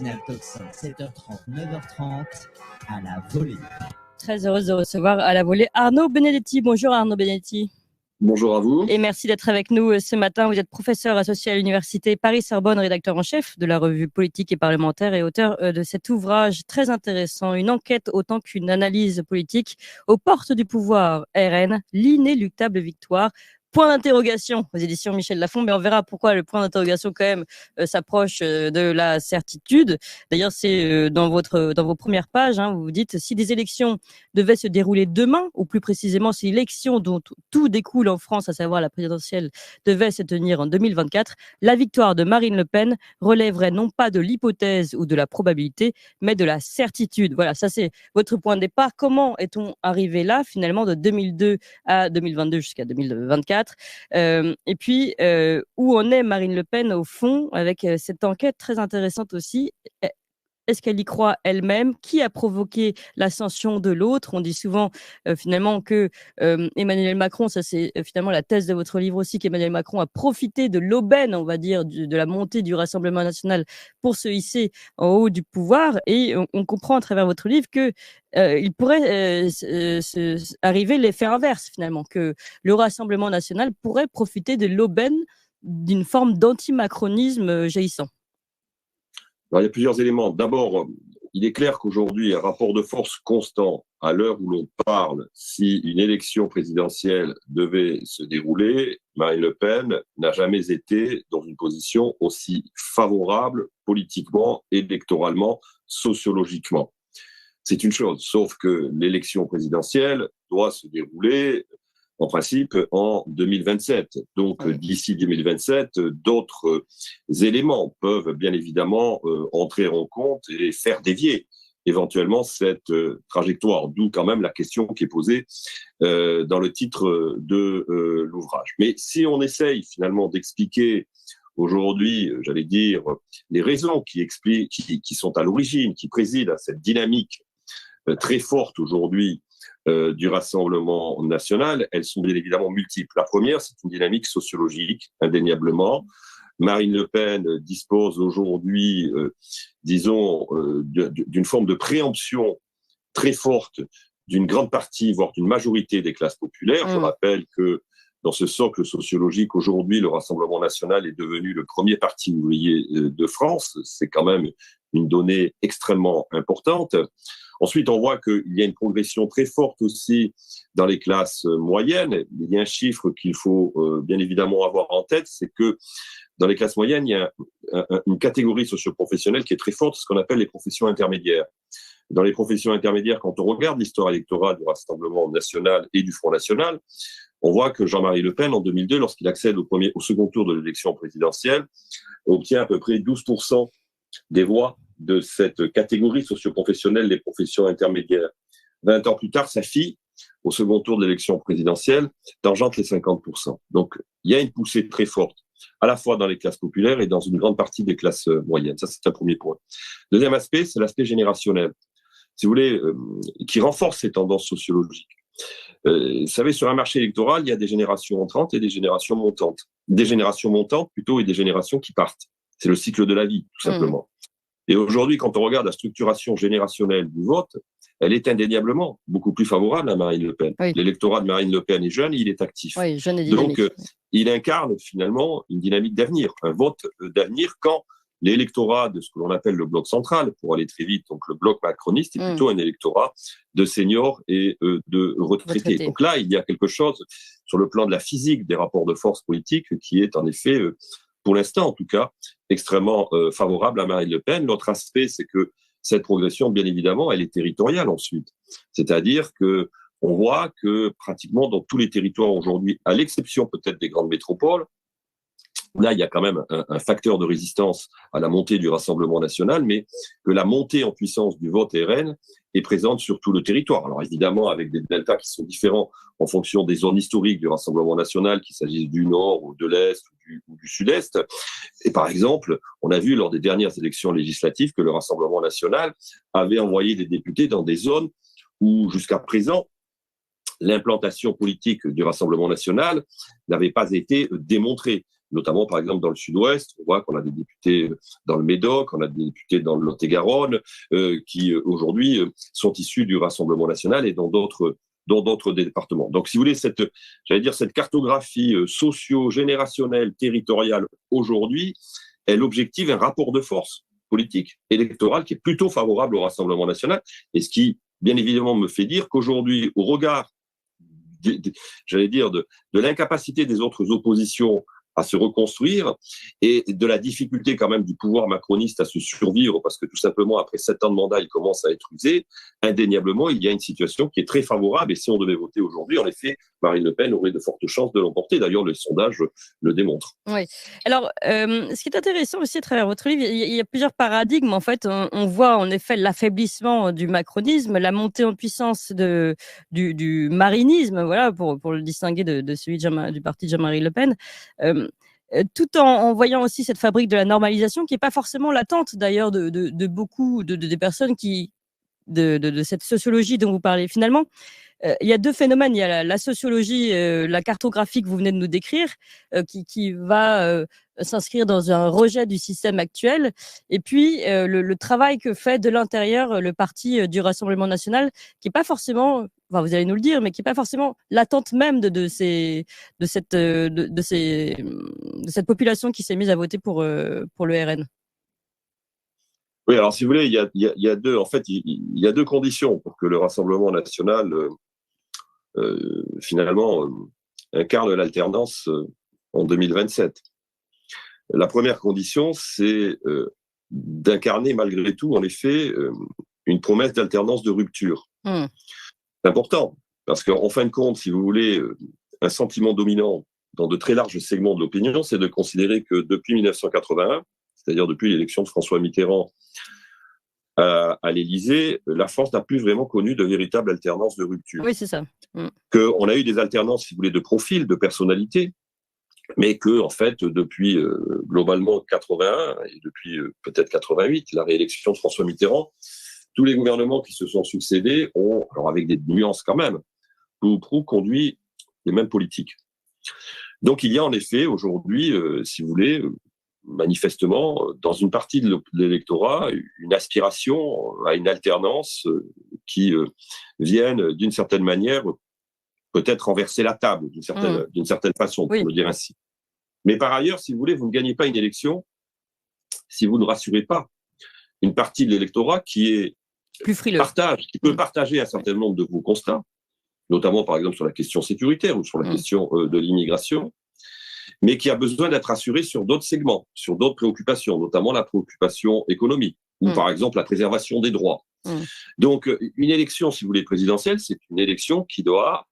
matinale Talkson, 7h30, 9h30, à la volée. Très heureuse de recevoir à la volée Arnaud Benedetti. Bonjour Arnaud Benedetti. Bonjour à vous. Et merci d'être avec nous ce matin. Vous êtes professeur associé à l'université Paris-Sorbonne, rédacteur en chef de la revue politique et parlementaire et auteur de cet ouvrage très intéressant, une enquête autant qu'une analyse politique aux portes du pouvoir RN, l'inéluctable victoire. Point d'interrogation aux éditions Michel Lafon, mais on verra pourquoi le point d'interrogation quand même s'approche de la certitude. D'ailleurs, c'est dans vos premières pages, vous vous dites si des élections devaient se dérouler demain, ou plus précisément si l'élection dont tout découle en France, à savoir la présidentielle, devait se tenir en 2024, la victoire de Marine Le Pen relèverait non pas de l'hypothèse ou de la probabilité, mais de la certitude. Voilà, ça c'est votre point de départ. Comment est-on arrivé là, finalement, de 2002 à 2022 jusqu'à 2024? Et puis, où en est Marine Le Pen au fond avec cette enquête très intéressante aussi? Est-ce qu'elle y croit elle-même? Qui a provoqué l'ascension de l'autre? On dit souvent finalement que Emmanuel Macron, ça c'est finalement la thèse de votre livre aussi, qu'Emmanuel Macron a profité de l'aubaine, on va dire, de la montée du Rassemblement national pour se hisser en haut du pouvoir. Et on comprend à travers votre livre que il pourrait arriver l'effet inverse finalement, que le Rassemblement national pourrait profiter de l'aubaine d'une forme d'anti-macronisme jaillissant. Alors, il y a plusieurs éléments. D'abord, il est clair qu'aujourd'hui, un rapport de force constant, à l'heure où l'on parle, si une élection présidentielle devait se dérouler, Marine Le Pen n'a jamais été dans une position aussi favorable politiquement, électoralement, sociologiquement. C'est une chose, sauf que l'élection présidentielle doit se dérouler en principe en 2027. Donc, d'ici 2027, d'autres éléments peuvent bien évidemment entrer en compte et faire dévier éventuellement cette trajectoire, d'où quand même la question qui est posée dans le titre de l'ouvrage. Mais si on essaye finalement d'expliquer aujourd'hui, j'allais dire, les raisons qui sont à l'origine, qui président à cette dynamique très forte aujourd'hui du Rassemblement national, elles sont bien évidemment multiples. La première, c'est une dynamique sociologique, indéniablement. Marine Le Pen dispose aujourd'hui, d'une forme de préemption très forte d'une grande partie, voire d'une majorité des classes populaires. Je rappelle que dans ce socle sociologique, aujourd'hui, le Rassemblement national est devenu le premier parti ouvrier de France. C'est quand même une donnée extrêmement importante. Ensuite, on voit qu'il y a une progression très forte aussi dans les classes moyennes. Il y a un chiffre qu'il faut bien évidemment avoir en tête, c'est que dans les classes moyennes, il y a une catégorie socio-professionnelle qui est très forte, ce qu'on appelle les professions intermédiaires. Dans les professions intermédiaires, quand on regarde l'histoire électorale du Rassemblement national et du Front national, on voit que Jean-Marie Le Pen, en 2002, lorsqu'il accède au second tour de l'élection présidentielle, obtient à peu près 12% des voix de cette catégorie socio-professionnelle, les professions intermédiaires. 20 ans plus tard, sa fille, au second tour de l'élection présidentielle, tangente les 50%. Donc, il y a une poussée très forte, à la fois dans les classes populaires et dans une grande partie des classes moyennes. Ça, c'est un premier point. Deuxième aspect, c'est l'aspect générationnel, si vous voulez, qui renforce ces tendances sociologiques. Vous savez, sur un marché électoral, il y a des générations entrantes et des générations montantes. Des générations montantes, plutôt, et des générations qui partent. C'est le cycle de la vie, tout simplement. Et aujourd'hui, quand on regarde la structuration générationnelle du vote, elle est indéniablement beaucoup plus favorable à Marine Le Pen. Oui. L'électorat de Marine Le Pen est jeune et il est actif. Oui, jeune et dynamique. Donc, il incarne finalement une dynamique d'avenir, un vote d'avenir quand l'électorat de ce que l'on appelle le bloc central, pour aller très vite, donc le bloc macroniste, est plutôt un électorat de seniors et de retraités. Donc là, il y a quelque chose sur le plan de la physique des rapports de force politiques qui est en effet, pour l'instant en tout cas, extrêmement favorable à Marine Le Pen. L'autre aspect, c'est que cette progression, bien évidemment, elle est territoriale ensuite. C'est-à-dire que on voit que pratiquement dans tous les territoires aujourd'hui, à l'exception peut-être des grandes métropoles, là, il y a quand même un facteur de résistance à la montée du Rassemblement national, mais que la montée en puissance du vote RN est présente sur tout le territoire. Alors évidemment, avec des deltas qui sont différents en fonction des zones historiques du Rassemblement national, qu'il s'agisse du Nord ou de l'Est ou du Sud-Est. Et par exemple, on a vu lors des dernières élections législatives que le Rassemblement national avait envoyé des députés dans des zones où, jusqu'à présent, l'implantation politique du Rassemblement national n'avait pas été démontrée. notamment par exemple dans le Sud-Ouest. On voit qu'on a des députés dans le Médoc, on a des députés dans le Lot-et-Garonne qui aujourd'hui sont issus du Rassemblement national et dans d'autres départements. Donc, si vous voulez, cette cartographie socio-générationnelle, territoriale aujourd'hui, elle objective un rapport de force politique, électorale, qui est plutôt favorable au Rassemblement national, et ce qui, bien évidemment, me fait dire qu'aujourd'hui, au regard, de l'incapacité des autres oppositions à se reconstruire et de la difficulté quand même du pouvoir macroniste à se survivre, parce que tout simplement, après 7 ans de mandat, il commence à être usé, indéniablement, il y a une situation qui est très favorable, et si on devait voter aujourd'hui, en effet, Marine Le Pen aurait de fortes chances de l'emporter. D'ailleurs, les sondages le démontrent. Oui. Alors, ce qui est intéressant aussi à travers votre livre, il y a plusieurs paradigmes. En fait, on voit en effet l'affaiblissement du macronisme, la montée en puissance du marinisme, voilà, pour le distinguer de celui du parti de Jean-Marie Le Pen. Tout en voyant aussi cette fabrique de la normalisation qui n'est pas forcément l'attente d'ailleurs de beaucoup des personnes de cette sociologie dont vous parlez. Finalement, il y a 2 phénomènes. Il y a la sociologie, la cartographie que vous venez de nous décrire, qui va s'inscrire dans un rejet du système actuel. Et puis, le travail que fait de l'intérieur le parti du Rassemblement national, qui n'est pas forcément, enfin, vous allez nous le dire, mais qui n'est pas forcément l'attente même de cette population qui s'est mise à voter pour le RN. Oui, alors si vous voulez, il y a deux conditions pour que le Rassemblement national finalement incarne l'alternance en 2027. La première condition, c'est d'incarner malgré tout, en effet, une promesse d'alternance de rupture. C'est important, parce qu'en fin de compte, si vous voulez, un sentiment dominant dans de très larges segments de l'opinion, c'est de considérer que depuis 1981, c'est-à-dire depuis l'élection de François Mitterrand à l'Élysée, la France n'a plus vraiment connu de véritable alternance de rupture. Oui, c'est ça. Qu'on a eu des alternances, si vous voulez, de profil, de personnalité, mais que, en fait, depuis globalement 81 et depuis peut-être 88, la réélection de François Mitterrand, tous les gouvernements qui se sont succédés ont, alors avec des nuances quand même, peu ou prou conduit les mêmes politiques. Donc il y a en effet aujourd'hui, si vous voulez, manifestement, dans une partie de l'électorat, une aspiration à une alternance qui vienne, d'une certaine manière, peut-être renverser la table, d'une certaine façon, pour le dire ainsi. Mais par ailleurs, si vous voulez, vous ne gagnez pas une élection si vous ne rassurez pas une partie de l'électorat qui est plus frileux, qui peut partager un certain nombre de vos constats, notamment par exemple sur la question sécuritaire ou sur la question de l'immigration, mais qui a besoin d'être rassuré sur d'autres segments, sur d'autres préoccupations, notamment la préoccupation économique, ou par exemple la préservation des droits. Donc, une élection, si vous voulez, présidentielle, c'est une élection qui doit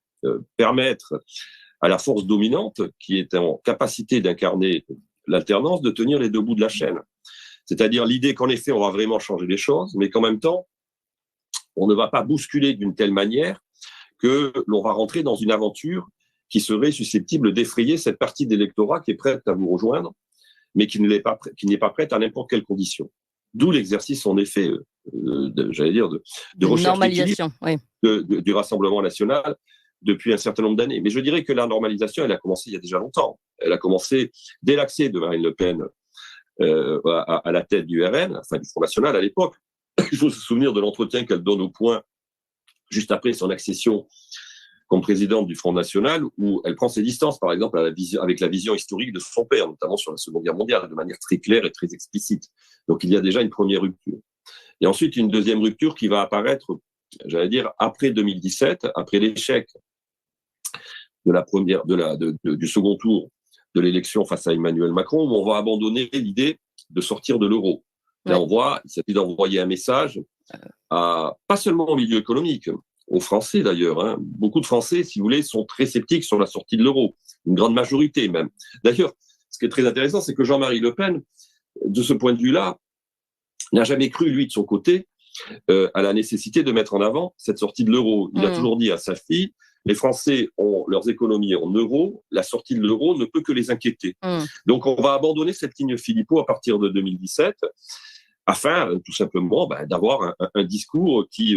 permettre à la force dominante, qui est en capacité d'incarner l'alternance, de tenir les 2 bouts de la chaîne. C'est-à-dire l'idée qu'en effet, on va vraiment changer les choses, mais qu'en même temps, on ne va pas bousculer d'une telle manière que l'on va rentrer dans une aventure qui serait susceptible d'effrayer cette partie d'électorat qui est prête à vous rejoindre, mais qui n'est pas prête à n'importe quelle condition. D'où l'exercice, en effet, de recherche d'équilibre du Rassemblement national depuis un certain nombre d'années. Mais je dirais que la normalisation, elle a commencé il y a déjà longtemps. Elle a commencé dès l'accès de Marine Le Pen à la tête du RN, enfin du Front National à l'époque. Il faut se souvenir de l'entretien qu'elle donne au Point juste après son accession comme présidente du Front National, où elle prend ses distances, par exemple, avec la vision historique de son père, notamment sur la Seconde Guerre mondiale, de manière très claire et très explicite. Donc il y a déjà une première rupture. Et ensuite, une deuxième rupture qui va apparaître, après 2017, après l'échec du second tour de l'élection face à Emmanuel Macron, où on va abandonner l'idée de sortir de l'euro. Là, on voit, il s'agit d'envoyer un message pas seulement au milieu économique, aux Français d'ailleurs. Beaucoup de Français, si vous voulez, sont très sceptiques sur la sortie de l'euro, une grande majorité même. D'ailleurs, ce qui est très intéressant, c'est que Jean-Marie Le Pen, de ce point de vue-là, n'a jamais cru, lui, de son côté, à la nécessité de mettre en avant cette sortie de l'euro. Il a toujours dit à sa fille, les Français ont leurs économies en euros, la sortie de l'euro ne peut que les inquiéter. Donc on va abandonner cette ligne Philippot à partir de 2017, afin tout simplement d'avoir un discours qui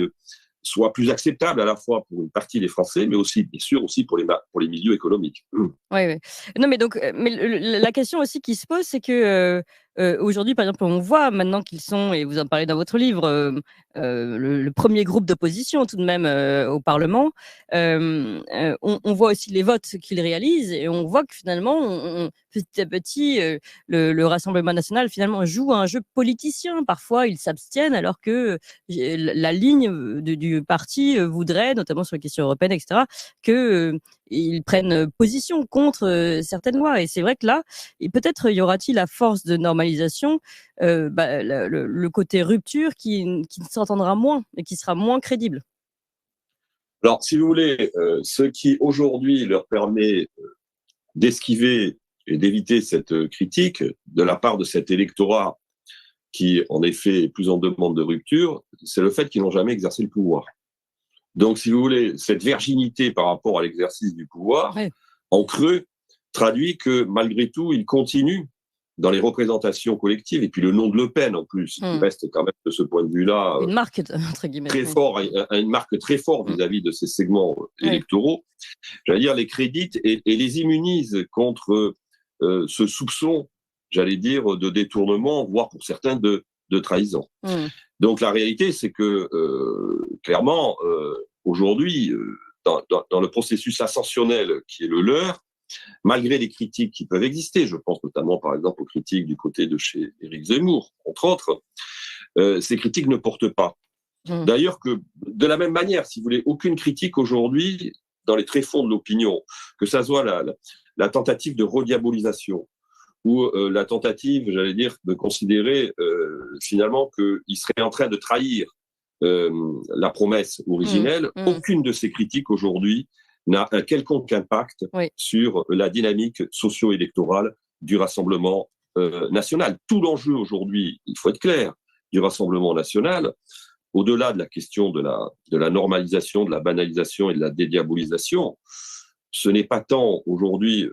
soit plus acceptable à la fois pour une partie des Français, mais aussi, bien sûr, aussi pour les milieux économiques. Oui. Non, mais donc, la question aussi qui se pose, c'est que aujourd'hui, par exemple, on voit maintenant qu'ils sont, et vous en parlez dans votre livre, le premier groupe d'opposition tout de même au Parlement. On voit aussi les votes qu'ils réalisent, et on voit que finalement, petit à petit, le Rassemblement national finalement joue un jeu politicien. Parfois, ils s'abstiennent, alors que la ligne du parti voudrait, notamment sur les questions européennes, etc., que ils prennent position contre certaines lois. Et c'est vrai que là, et peut-être y aura-t-il à force de normalisation le côté rupture qui s'entendra moins et qui sera moins crédible. Alors, si vous voulez, ce qui aujourd'hui leur permet d'esquiver et d'éviter cette critique de la part de cet électorat qui, en effet, est plus en demande de rupture, c'est le fait qu'ils n'ont jamais exercé le pouvoir. Donc, si vous voulez, cette virginité par rapport à l'exercice du pouvoir, en creux, traduit que malgré tout, ils continuent dans les représentations collectives, et puis le nom de Le Pen en plus, qui reste quand même de ce point de vue-là une marque entre guillemets très fort, une marque très forte vis-à-vis de ces segments électoraux. J'allais dire les crédite et les immunise contre ce soupçon, j'allais dire, de détournement, voire pour certains de trahison. Donc la réalité, c'est que clairement, aujourd'hui, dans le processus ascensionnel qui est le leur, malgré les critiques qui peuvent exister, je pense notamment par exemple aux critiques du côté de chez Éric Zemmour, entre autres, ces critiques ne portent pas. D'ailleurs que, de la même manière, si vous voulez, aucune critique aujourd'hui, dans les tréfonds de l'opinion, que ça soit la tentative de rediabolisation, ou la tentative, j'allais dire, de considérer finalement qu'il serait en train de trahir la promesse originelle, aucune de ces critiques aujourd'hui n'a un quelconque impact sur la dynamique socio-électorale du Rassemblement national. Tout l'enjeu aujourd'hui, il faut être clair, du Rassemblement national, au-delà de la question de la normalisation, de la banalisation et de la dédiabolisation, ce n'est pas tant aujourd'hui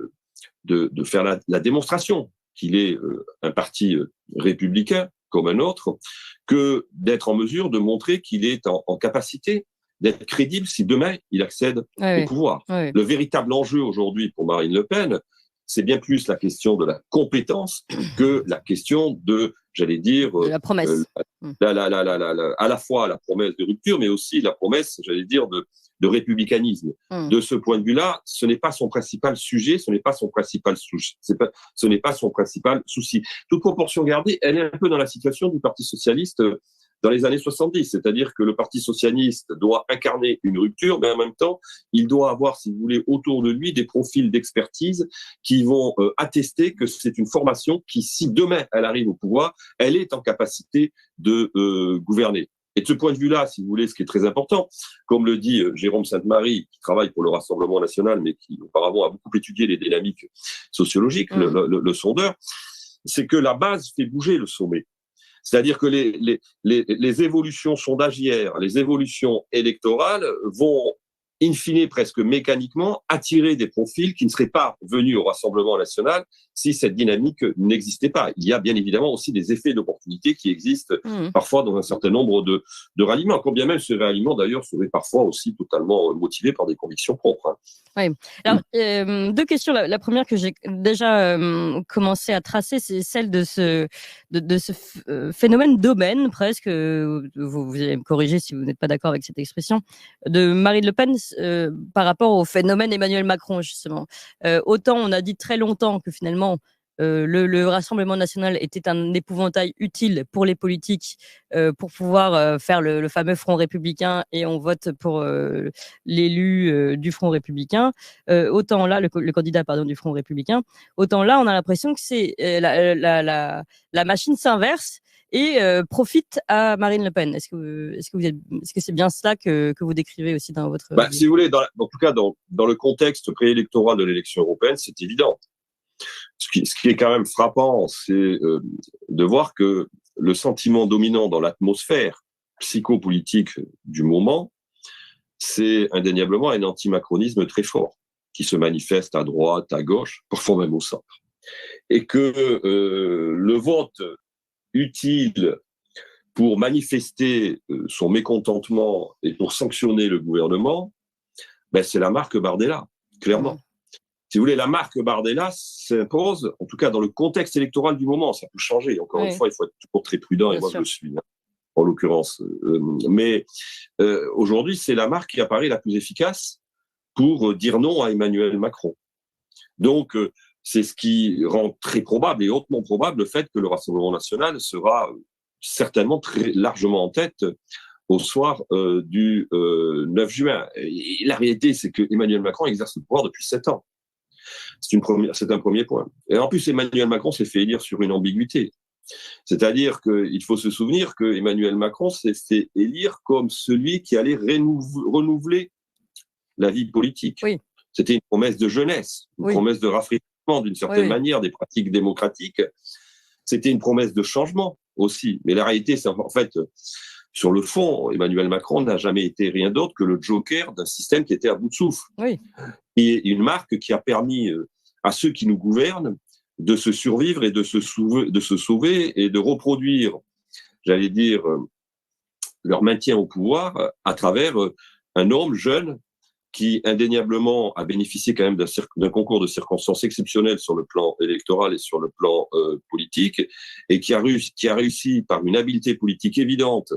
de faire la démonstration qu'il est un parti républicain comme un autre, que d'être en mesure de montrer qu'il est en capacité d'être crédible si demain il accède au pouvoir. Le véritable enjeu aujourd'hui pour Marine Le Pen, c'est bien plus la question de la compétence que la question de, j'allais dire, de la promesse. À la fois la promesse de rupture, mais aussi la promesse, j'allais dire, de républicanisme. De ce point de vue-là, ce n'est pas son principal sujet, ce n'est pas son principal ce n'est pas son principal souci. Toute proportion gardée, elle est un peu dans la situation du Parti socialiste dans les années 70, c'est-à-dire que le Parti socialiste doit incarner une rupture, mais en même temps, il doit avoir, si vous voulez, autour de lui des profils d'expertise qui vont attester que c'est une formation qui, si demain elle arrive au pouvoir, elle est en capacité de gouverner. Et de ce point de vue-là, si vous voulez, ce qui est très important, comme le dit Jérôme Sainte-Marie, qui travaille pour le Rassemblement national, mais qui auparavant a beaucoup étudié les dynamiques sociologiques, le sondeur, c'est que la base fait bouger le sommet. C'est-à-dire que les évolutions sondagières, les évolutions électorales vont, in fine, presque mécaniquement, attirer des profils qui ne seraient pas venus au Rassemblement national si cette dynamique n'existait pas. Il y a bien évidemment aussi des effets d'opportunité qui existent parfois dans un certain nombre de ralliements, quand bien même ce ralliement d'ailleurs serait parfois aussi totalement motivé par des convictions propres. Oui. Alors, deux questions. La première que j'ai déjà commencé à tracer, c'est celle de ce phénomène d'aubaine, presque. Vous allez me corriger si vous n'êtes pas d'accord avec cette expression, de Marine Le Pen par rapport au phénomène Emmanuel Macron, justement. Autant on a dit très longtemps que finalement, le Rassemblement national était un épouvantail utile pour les politiques pour pouvoir faire le fameux Front républicain, et on vote pour l'élu du Front républicain. Autant là, le candidat du Front républicain, autant là, on a l'impression que c'est la machine s'inverse et profite à Marine Le Pen. Est-ce que c'est bien cela que vous décrivez aussi dans votre... Si vous voulez, en tout cas, dans le contexte préélectoral de l'élection européenne, c'est évident. Ce qui est quand même frappant, c'est de voir que le sentiment dominant dans l'atmosphère psychopolitique du moment, c'est indéniablement un anti-macronisme très fort, qui se manifeste à droite, à gauche, parfois même au centre. Et que le vote utile pour manifester son mécontentement et pour sanctionner le gouvernement, c'est la marque Bardella, clairement. Si vous voulez, la marque Bardella s'impose, en tout cas dans le contexte électoral du moment. Ça peut changer. Encore une fois, il faut être toujours très prudent, et moi je le suis, en l'occurrence. Mais aujourd'hui, c'est la marque qui apparaît la plus efficace pour dire non à Emmanuel Macron. Donc, c'est ce qui rend très probable et hautement probable le fait que le Rassemblement national sera certainement très largement en tête au soir du 9 juin. Et la réalité, c'est que Emmanuel Macron exerce le pouvoir depuis 7 ans. C'est un premier point. Et en plus, Emmanuel Macron s'est fait élire sur une ambiguïté. C'est-à-dire qu'il faut se souvenir que Emmanuel Macron s'est fait élire comme celui qui allait renouveler la vie politique. Oui. C'était une promesse de jeunesse, une promesse de rafraîchissement d'une certaine manière des pratiques démocratiques. C'était une promesse de changement aussi. Mais la réalité, c'est en fait, sur le fond, Emmanuel Macron n'a jamais été rien d'autre que le joker d'un système qui était à bout de souffle. Oui. Et une marque qui a permis à ceux qui nous gouvernent de se survivre et de se sauver et de reproduire, j'allais dire, leur maintien au pouvoir à travers un homme jeune qui indéniablement a bénéficié quand même d'un concours de circonstances exceptionnelles sur le plan électoral et sur le plan politique, et qui a réussi par une habileté politique évidente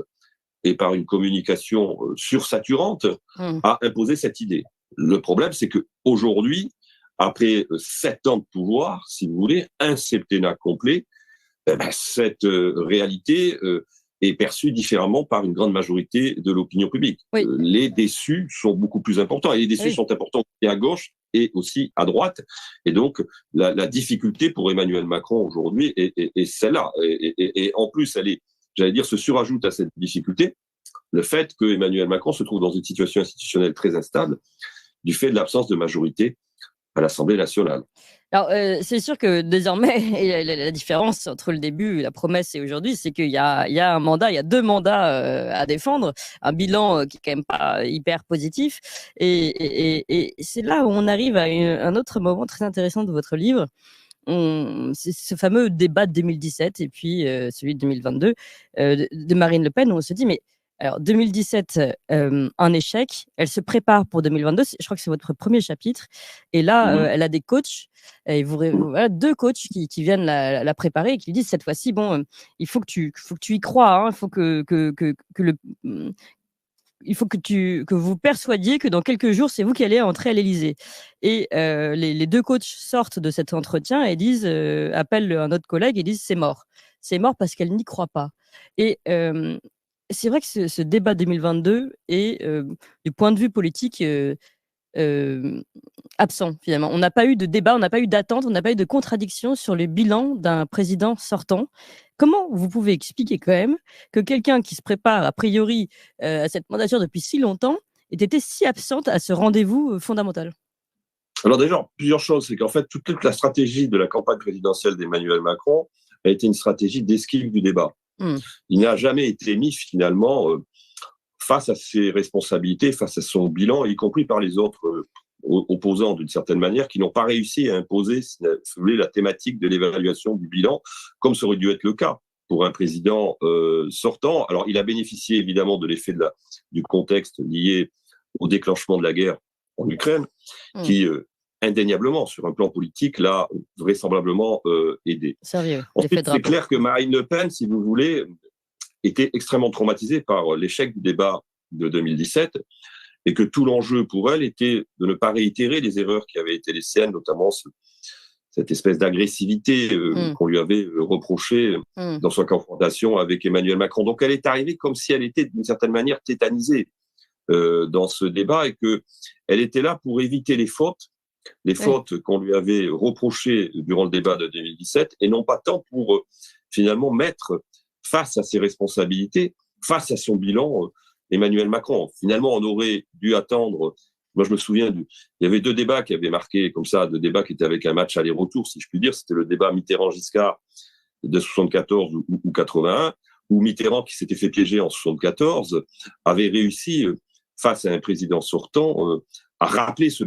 et par une communication sursaturante à imposer cette idée. Le problème, c'est que aujourd'hui, après 7 ans de pouvoir, si vous voulez, un septennat complet, cette réalité est perçue différemment par une grande majorité de l'opinion publique. Oui. Les déçus sont beaucoup plus importants, et les déçus sont importants et à gauche et aussi à droite. Et donc, la difficulté pour Emmanuel Macron aujourd'hui est celle-là. Et en plus, elle est, j'allais dire, se surajoute à cette difficulté le fait que Emmanuel Macron se trouve dans une situation institutionnelle très instable du fait de l'absence de majorité à l'Assemblée nationale. Alors, c'est sûr que désormais, la différence entre le début, la promesse et aujourd'hui, c'est qu'il y a un mandat, il y a 2 mandats à défendre, un bilan qui est quand même pas hyper positif. Et c'est là où on arrive à un autre moment très intéressant de votre livre. C'est ce fameux débat de 2017 et puis celui de 2022 de Marine Le Pen, où on se dit, mais alors 2017, un échec, elle se prépare pour 2022, je crois que c'est votre premier chapitre, et là, elle a des coachs, et voilà, 2 coachs qui viennent la préparer et qui lui disent cette fois-ci, bon, il faut que tu y crois, hein, il faut il faut que vous persuadiez que dans quelques jours, c'est vous qui allez entrer à l'Élysée. Et les 2 coachs sortent de cet entretien et disent, appellent un autre collègue et disent c'est mort. C'est mort parce qu'elle n'y croit pas. Et c'est vrai que ce débat 2022 est, du point de vue politique, absent finalement. On n'a pas eu de débat, on n'a pas eu d'attente, on n'a pas eu de contradiction sur le bilan d'un président sortant. Comment vous pouvez expliquer quand même que quelqu'un qui se prépare a priori à cette mandature depuis si longtemps ait été si absente à ce rendez-vous fondamental? Alors déjà, plusieurs choses. C'est qu'en fait, toute la stratégie de la campagne présidentielle d'Emmanuel Macron a été une stratégie d'esquive du débat. Il n'a jamais été mis finalement face à ses responsabilités, face à son bilan, y compris par les autres opposants d'une certaine manière, qui n'ont pas réussi à imposer, si vous voulez, la thématique de l'évaluation du bilan, comme ça aurait dû être le cas pour un président sortant. Alors, il a bénéficié évidemment de l'effet du contexte lié au déclenchement de la guerre en Ukraine, qui indéniablement, sur un plan politique, l'a vraisemblablement aidé. Sérieux. Ensuite, c'est clair que Marine Le Pen, si vous voulez, était extrêmement traumatisée par l'échec du débat de 2017, et que tout l'enjeu pour elle était de ne pas réitérer les erreurs qui avaient été les siennes, notamment cette espèce d'agressivité qu'on lui avait reprochée dans sa confrontation avec Emmanuel Macron. Donc elle est arrivée comme si elle était d'une certaine manière tétanisée dans ce débat, et qu'elle était là pour éviter les fautes qu'on lui avait reprochées durant le débat de 2017, et non pas tant pour finalement mettre face à ses responsabilités, face à son bilan, Emmanuel Macron. Finalement, on aurait dû attendre. Moi, je me souviens, il y avait 2 débats qui avaient marqué comme ça, 2 débats qui étaient avec un match aller-retour, si je puis dire. C'était le débat Mitterrand-Giscard de 74 ou 81, où Mitterrand, qui s'était fait piéger en 74, avait réussi, face à un président sortant, à rappeler ce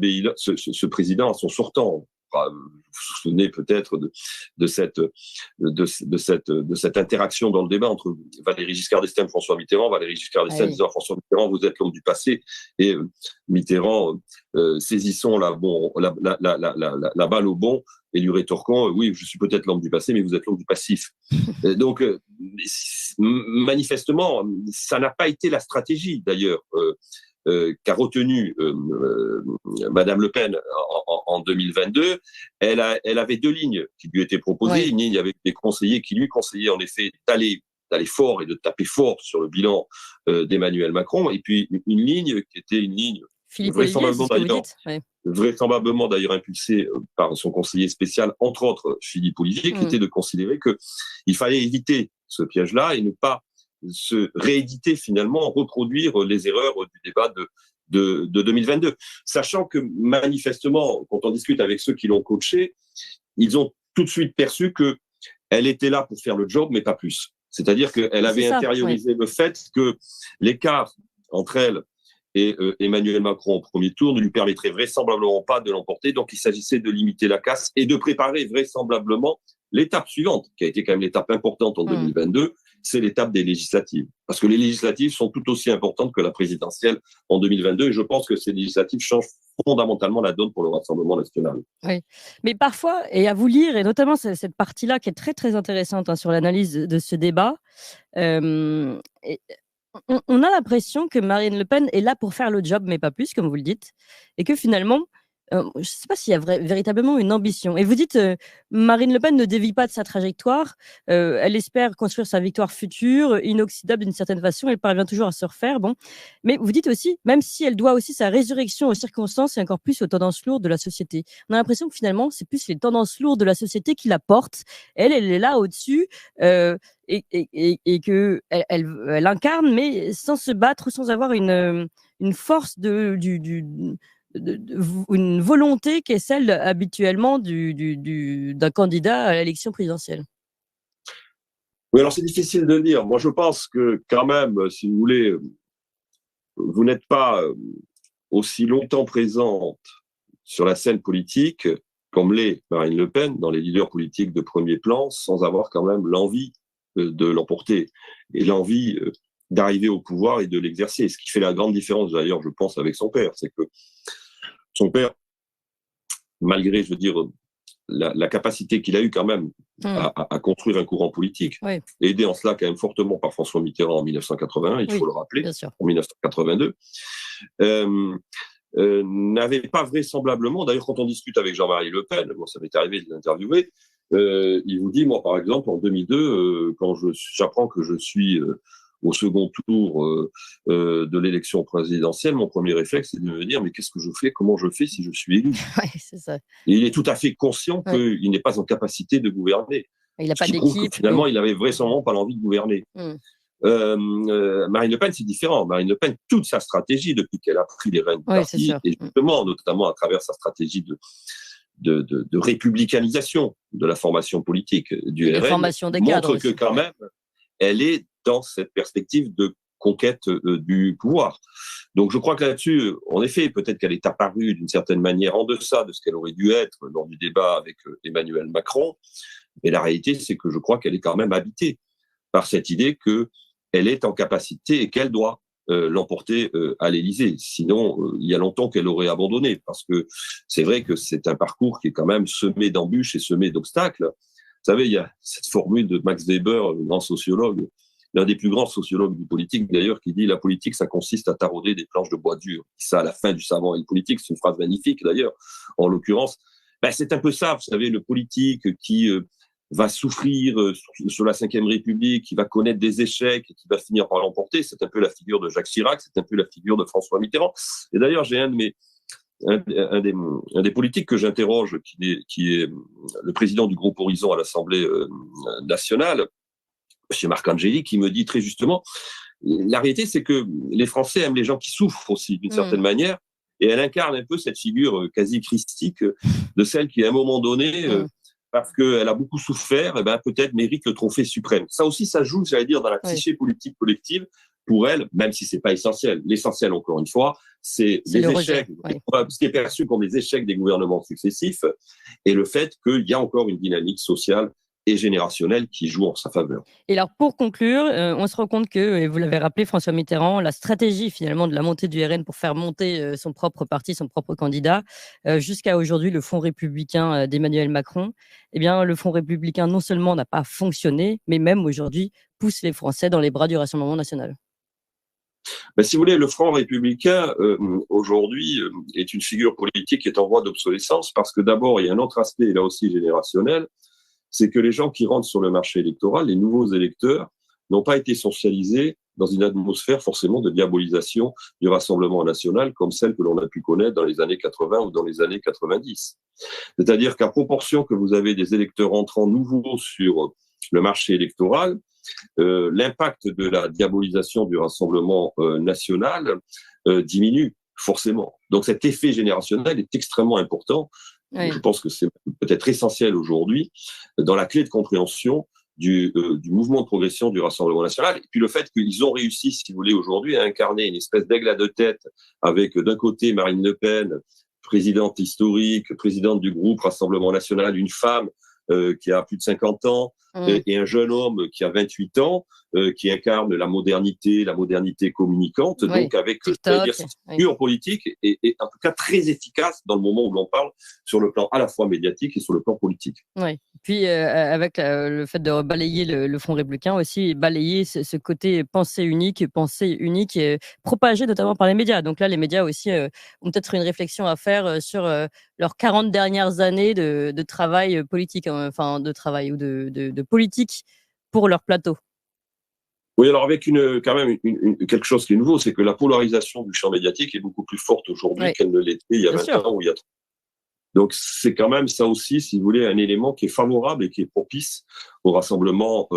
président à son sortant. vous vous souvenez peut-être de cette interaction dans le débat entre Valéry Giscard d'Estaing et François Mitterrand. Valéry Giscard d'Estaing disant à François Mitterrand, vous êtes l'homme du passé, et Mitterrand, saisissant la balle au bond et lui rétorquant, oui, je suis peut-être l'homme du passé, mais vous êtes l'homme du passif. Donc, manifestement, ça n'a pas été la stratégie, d'ailleurs, qu'a retenue Madame Le Pen en 2022. Elle avait deux lignes qui lui étaient proposées. Une ligne avec des conseillers qui lui conseillaient en effet d'aller fort et de taper fort sur le bilan d'Emmanuel Macron, et puis une ligne qui était une ligne vraisemblablement d'ailleurs impulsée par son conseiller spécial, entre autres Philippe Ollivier, qui était de considérer qu'il fallait éviter ce piège-là et ne pas se rééditer finalement, reproduire les erreurs du débat de 2022. Sachant que manifestement, quand on discute avec ceux qui l'ont coachée, ils ont tout de suite perçu qu'elle était là pour faire le job, mais pas plus. C'est-à-dire qu'elle avait intériorisé le fait que l'écart entre elle et Emmanuel Macron au premier tour ne lui permettrait vraisemblablement pas de l'emporter. Donc, il s'agissait de limiter la casse et de préparer vraisemblablement l'étape suivante, qui a été quand même l'étape importante en 2022, c'est l'étape des législatives. Parce que les législatives sont tout aussi importantes que la présidentielle en 2022, et je pense que ces législatives changent fondamentalement la donne pour le Rassemblement national. Oui, mais parfois, et à vous lire, et notamment cette partie-là qui est très très intéressante sur l'analyse de ce débat, on a l'impression que Marine Le Pen est là pour faire le job, mais pas plus, comme vous le dites, et que finalement, je ne sais pas s'il y a véritablement une ambition. Et vous dites, Marine Le Pen ne dévie pas de sa trajectoire, elle espère construire sa victoire future, inoxydable d'une certaine façon, elle parvient toujours à se refaire. Bon. Mais vous dites aussi, même si elle doit aussi sa résurrection aux circonstances et encore plus aux tendances lourdes de la société, on a l'impression que finalement, c'est plus les tendances lourdes de la société qui la portent. Elle est là au-dessus, et qu'elle elle incarne, mais sans se battre, sans avoir une force une volonté qui est celle habituellement d'un candidat à l'élection présidentielle. Oui, alors c'est difficile de le dire. Moi, je pense que quand même, si vous voulez, vous n'êtes pas aussi longtemps présente sur la scène politique comme l'est Marine Le Pen, dans les leaders politiques de premier plan, sans avoir quand même l'envie de l'emporter et l'envie d'arriver au pouvoir et de l'exercer. Ce qui fait la grande différence, d'ailleurs, je pense, avec son père, c'est que son père, malgré, je veux dire, la capacité qu'il a eue quand même à construire un courant politique, aidé en cela quand même fortement par François Mitterrand en 1981, il faut le rappeler, en 1982, n'avait pas vraisemblablement, d'ailleurs quand on discute avec Jean-Marie Le Pen, bon, ça m'est arrivé de l'interviewer, il vous dit, moi par exemple, en 2002, quand j'apprends que je suis au second tour de l'élection présidentielle, mon premier réflexe, c'est de me dire, mais qu'est-ce que je fais, comment je fais si je suis élu? C'est ça. Et il est tout à fait conscient qu'il n'est pas en capacité de gouverner. Il n'a pas d'équipe. Finalement, il n'avait vraisemblablement pas l'envie de gouverner. Marine Le Pen, c'est différent. Marine Le Pen, toute sa stratégie depuis qu'elle a pris les rênes du parti, et justement, notamment à travers sa stratégie de républicanisation de la formation politique du RN, montre que quand même, elle est dans cette perspective de conquête du pouvoir. Donc je crois que là-dessus, en effet, peut-être qu'elle est apparue d'une certaine manière en deçà de ce qu'elle aurait dû être lors du débat avec Emmanuel Macron, mais la réalité, c'est que je crois qu'elle est quand même habitée par cette idée qu'elle est en capacité et qu'elle doit l'emporter à l'Élysée. Sinon, il y a longtemps qu'elle aurait abandonné, parce que c'est vrai que c'est un parcours qui est quand même semé d'embûches et semé d'obstacles. Vous savez, il y a cette formule de Max Weber, le grand sociologue, l'un des plus grands sociologues du politique d'ailleurs, qui dit « La politique, ça consiste à tarauder des planches de bois dur ». Ça, à la fin du savant et le politique, c'est une phrase magnifique d'ailleurs, en l'occurrence. C'est un peu ça, vous savez, le politique qui va souffrir sur la Ve République, qui va connaître des échecs et qui va finir par l'emporter. C'est un peu la figure de Jacques Chirac, c'est un peu la figure de François Mitterrand. Et d'ailleurs, j'ai un des politiques que j'interroge, qui est le président du groupe Horizon à l'Assemblée nationale, M. Marc Angeli, qui me dit très justement, la réalité, c'est que les Français aiment les gens qui souffrent aussi, d'une certaine manière, et elle incarne un peu cette figure quasi christique de celle qui, à un moment donné, parce qu'elle a beaucoup souffert, peut-être mérite le trophée suprême. Ça aussi, ça joue, j'allais dire, dans la psyché politique collective, pour elle, même si c'est pas essentiel. L'essentiel, encore une fois, c'est les échecs, ce qui est perçu comme les échecs des gouvernements successifs et le fait qu'il y a encore une dynamique sociale et générationnelle qui joue en sa faveur. Et alors, pour conclure, on se rend compte que, et vous l'avez rappelé, François Mitterrand, la stratégie finalement de la montée du RN pour faire monter son propre parti, son propre candidat, jusqu'à aujourd'hui, le Front républicain d'Emmanuel Macron, eh bien, le Front républicain non seulement n'a pas fonctionné, mais même aujourd'hui pousse les Français dans les bras du Rassemblement national. Ben, si vous voulez, le Front républicain, aujourd'hui, est une figure politique qui est en voie d'obsolescence parce que d'abord, il y a un autre aspect, là aussi générationnel, c'est que les gens qui rentrent sur le marché électoral, les nouveaux électeurs, n'ont pas été socialisés dans une atmosphère forcément de diabolisation du Rassemblement national comme celle que l'on a pu connaître dans les années 80 ou dans les années 90. C'est-à-dire qu'à proportion que vous avez des électeurs entrants nouveaux sur le marché électoral, l'impact de la diabolisation du Rassemblement national diminue forcément. Donc cet effet générationnel est extrêmement important. Oui. Je pense que c'est peut-être essentiel aujourd'hui dans la clé de compréhension du mouvement de progression du Rassemblement national. Et puis le fait qu'ils ont réussi, si vous voulez, aujourd'hui à incarner une espèce d'aigle à deux têtes avec d'un côté Marine Le Pen, présidente historique, présidente du groupe Rassemblement national, une femme qui a plus de 50 ans, et un jeune homme qui a 28 ans, qui incarne la modernité communicante, oui, donc avec cette figure politique et en tout cas très efficace dans le moment où l'on parle sur le plan à la fois médiatique et sur le plan politique. Oui. Puis avec le fait de balayer le Front républicain aussi, balayer ce côté pensée unique propagé notamment par les médias. Donc là, les médias aussi ont peut-être une réflexion à faire sur leurs 40 dernières années de travail politique, enfin de travail ou de politique pour leur plateau. Oui, alors avec quand même quelque chose qui est nouveau, c'est que la polarisation du champ médiatique est beaucoup plus forte aujourd'hui qu'elle ne l'était il y a 20 ans ou il y a 30 ans. Donc c'est quand même ça aussi, si vous voulez, un élément qui est favorable et qui est propice au Rassemblement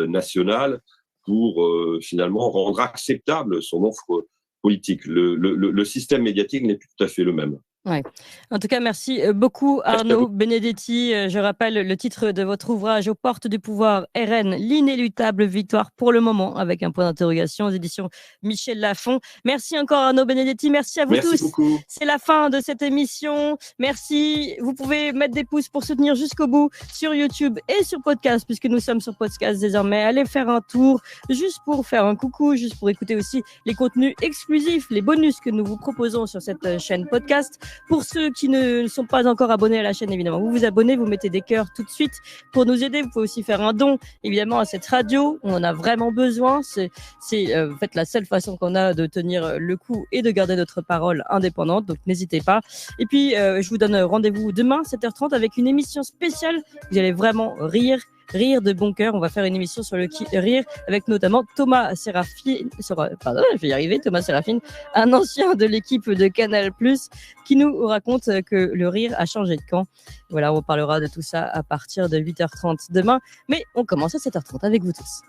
national pour finalement rendre acceptable son offre politique. Le système médiatique n'est plus tout à fait le même. Ouais. En tout cas, merci beaucoup Arnaud Benedetti. Je rappelle le titre de votre ouvrage Aux portes du pouvoir, RN, l'inéluctable victoire pour le moment, avec un point d'interrogation aux éditions Michel Lafon. Merci encore Arnaud Benedetti, merci à vous tous. Beaucoup. C'est la fin de cette émission. Merci. Vous pouvez mettre des pouces pour soutenir jusqu'au bout sur YouTube et sur podcast, puisque nous sommes sur podcast désormais. Allez faire un tour, juste pour faire un coucou, juste pour écouter aussi les contenus exclusifs, les bonus que nous vous proposons sur cette chaîne podcast. Pour ceux qui ne sont pas encore abonnés à la chaîne, évidemment, vous vous abonnez, vous mettez des cœurs tout de suite pour nous aider. Vous pouvez aussi faire un don, évidemment, à cette radio. On en a vraiment besoin. C'est en fait la seule façon qu'on a de tenir le coup et de garder notre parole indépendante. Donc, n'hésitez pas. Et puis, je vous donne rendez-vous demain, 7h30, avec une émission spéciale. Vous allez vraiment rire de bon cœur. On va faire une émission sur le rire avec notamment Thomas Sérafine, Thomas Sérafine, un ancien de l'équipe de Canal+, qui nous raconte que le rire a changé de camp. Voilà, on parlera de tout ça à partir de 8h30 demain. Mais on commence à 7h30 avec vous tous.